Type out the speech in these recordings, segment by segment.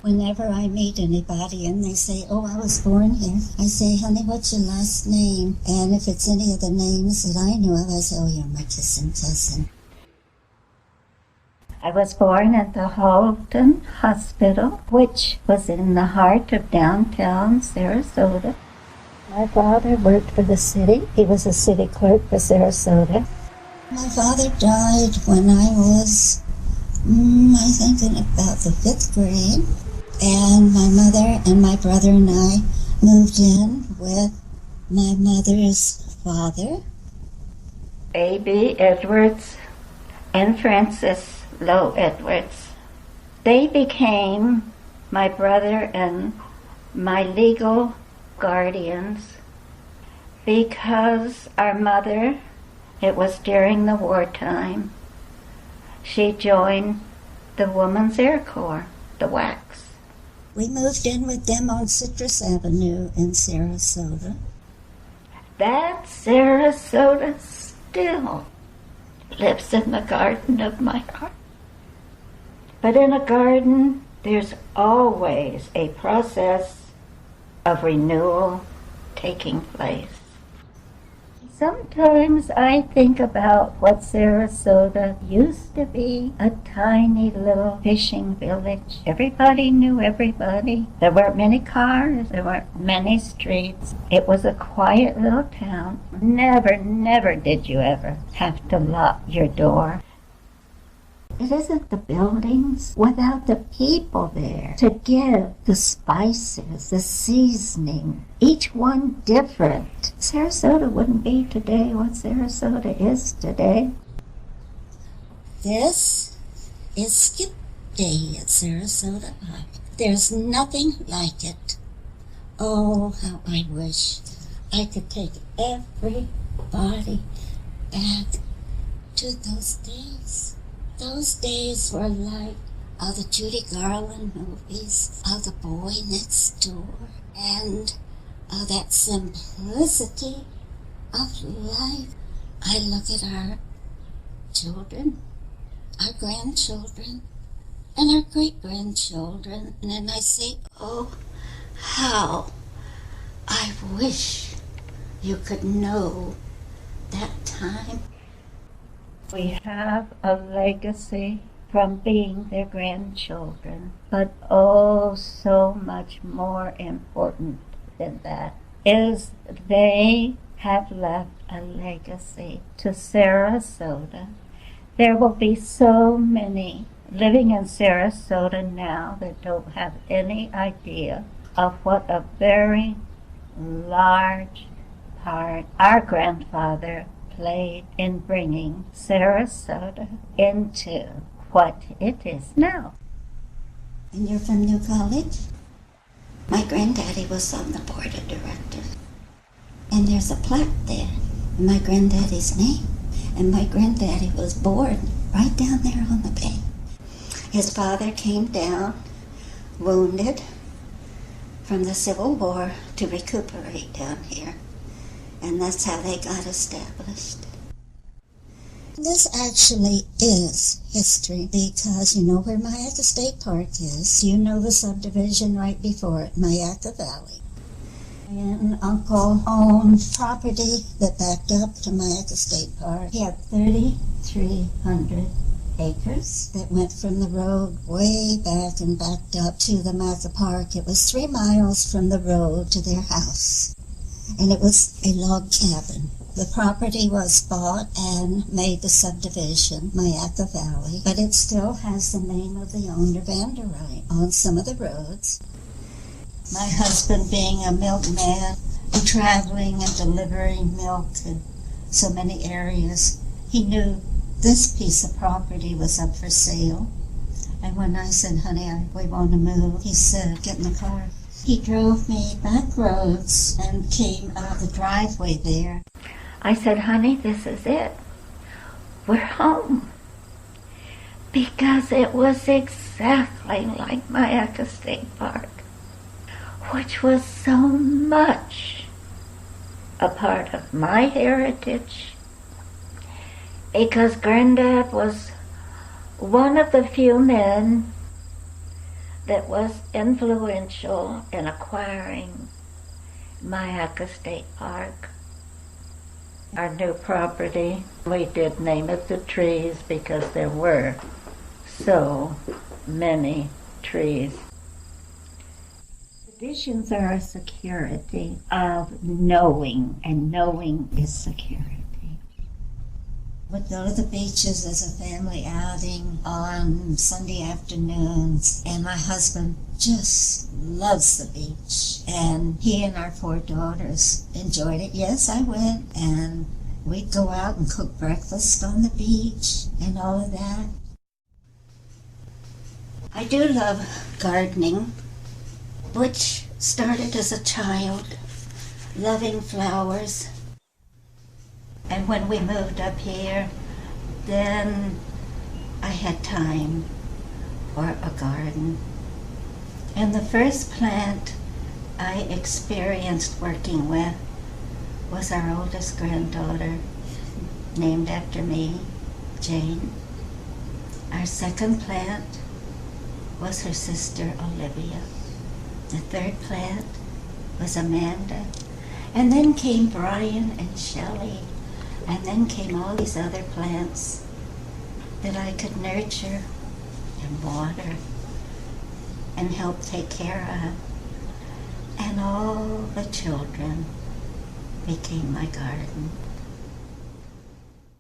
Whenever I meet anybody and they say, oh, I was born here, I say, honey, what's your last name? And if it's any of the names that I knew of, I say, oh, you're my kissing cousin. I was born at the Halton Hospital, which was in the heart of downtown Sarasota. My father worked for the city. He was a city clerk for Sarasota. My father died when I was, I think, in about the 5th grade. And my mother and my brother and I moved in with my mother's father. A.B. Edwards and Francis Lowe Edwards. They became my brother and my legal guardians because our mother, it was during the wartime, she joined the Women's Air Corps, the WACs. We moved in with them on Citrus Avenue in Sarasota. That Sarasota still lives in the garden of my heart. But in a garden, there's always a process of renewal taking place. Sometimes I think about what Sarasota used to be, a tiny little fishing village. Everybody knew everybody. There weren't many cars. There weren't many streets. It was a quiet little town. Never did you ever have to lock your door. It isn't the buildings without the people there to give the spices, the seasoning, each one different. Sarasota wouldn't be today what Sarasota is today. This is Skip Day at Sarasota High. There's nothing like it. Oh, how I wish I could take everybody back to those days. Those days were like the Judy Garland movies, The Boy Next Door, and that simplicity of life. I look at our children, our grandchildren, and our great-grandchildren, and then I say, oh, how I wish you could know that time. We have a legacy from being their grandchildren, but oh, so much more important than that is they have left a legacy to Sarasota. There will be so many living in Sarasota now that don't have any idea of what a very large part our grandfather played in bringing Sarasota into what it is now. And you're from New College? My granddaddy was on the board of directors. And there's a plaque there, my granddaddy's name. And my granddaddy was born right down there on the bay. His father came down, wounded from the Civil War, to recuperate down here. And that's how they got established. This actually is history because you know where Myakka State Park is. You know the subdivision right before it, Myakka Valley. And Uncle owned property that backed up to Myakka State Park. He had 3,300 acres that went from the road way back and backed up to the Myakka Park. It was 3 miles from the road to their house. And it was a log cabin. The property was bought and made the subdivision, Myakka Valley, but it still has the name of the owner, Vanderwright, on some of the roads. My husband being a milkman and traveling and delivering milk in so many areas, he knew this piece of property was up for sale. And when I said, honey, we want to move, he said, get in the car. He drove me back roads and came out the driveway there. I said, honey, this is it. We're home. Because it was exactly like Myakka State Park, which was so much a part of my heritage. Because Granddad was one of the few men that was influential in acquiring Myakka State Park, our new property. We did name it the trees because there were so many trees. Traditions are a security of knowing, and knowing is security. Would go to the beaches as a family outing on Sunday afternoons, and my husband just loves the beach, and he and our 4 daughters enjoyed it. Yes, I went, and we'd go out and cook breakfast on the beach and all of that. I do love gardening, which started as a child, loving flowers. And when we moved up here, then I had time for a garden. And the first plant I experienced working with was our oldest granddaughter, named after me, Jane. Our second plant was her sister, Olivia. The third plant was Amanda. And then came Brian and Shelley. And then came all these other plants that I could nurture and water and help take care of. And all the children became my garden.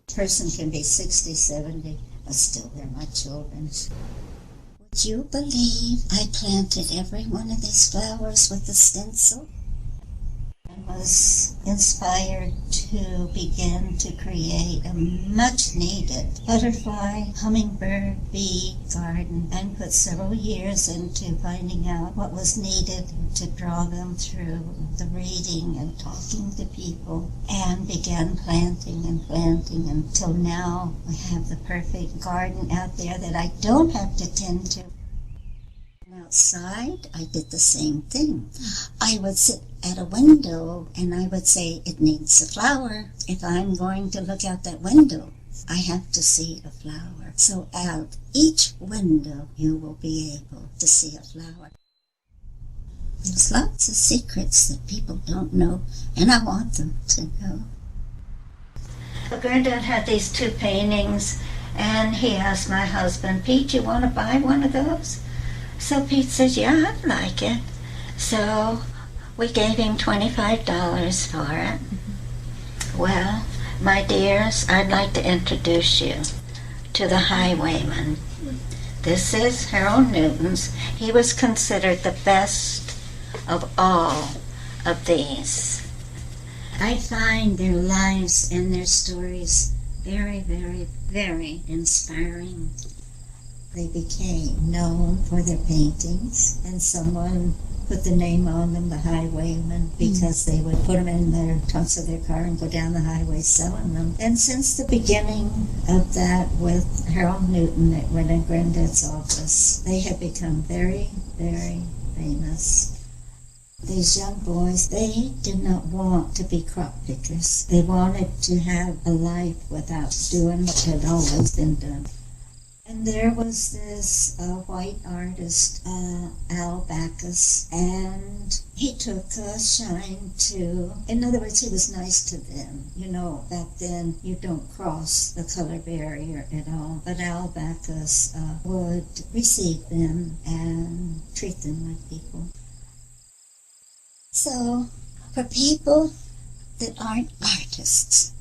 A person can be 60, 70, but still they're my children. Would you believe I planted every one of these flowers with a stencil? Was inspired to begin to create a much needed butterfly, hummingbird, bee garden, and put several years into finding out what was needed to draw them through the reading and talking to people, and began planting until now I have the perfect garden out there that I don't have to tend to. Outside, I did the same thing. I would sit at a window and I would say, it needs a flower. If I'm going to look out that window, I have to see a flower. So out each window, you will be able to see a flower. There's lots of secrets that people don't know, and I want them to know. Granddad had these 2 paintings, and he asked my husband, Pete, you want to buy one of those? So Pete says, yeah, I'd like it. So we gave him $25 for it. Well, my dears, I'd like to introduce you to the highwayman. This is Harold Newton's. He was considered the best of all of these. I find their lives and their stories very, very, very inspiring. They became known for their paintings, and someone put the name on them, the highwayman, because they would put them in their trunks of their car and go down the highway selling them. And since the beginning of that with Harold Newton that went in Granddad's office, they have become very, very famous. These young boys, they did not want to be crop pickers. They wanted to have a life without doing what had always been done. And there was this white artist, Al Bacchus, and he took a shine to, in other words, he was nice to them. You know, back then you don't cross the color barrier at all. But Al Bacchus would receive them and treat them like people. So, for people that aren't artists,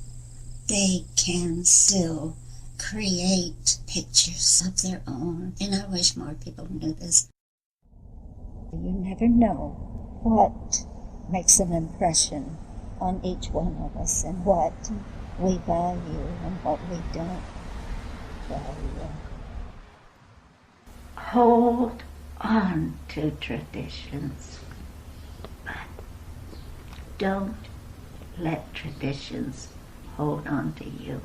they can still create pictures of their own, and I wish more people knew this. You never know what makes an impression on each one of us, and what we value and what we don't value. Hold on to traditions, but don't let traditions hold on to you.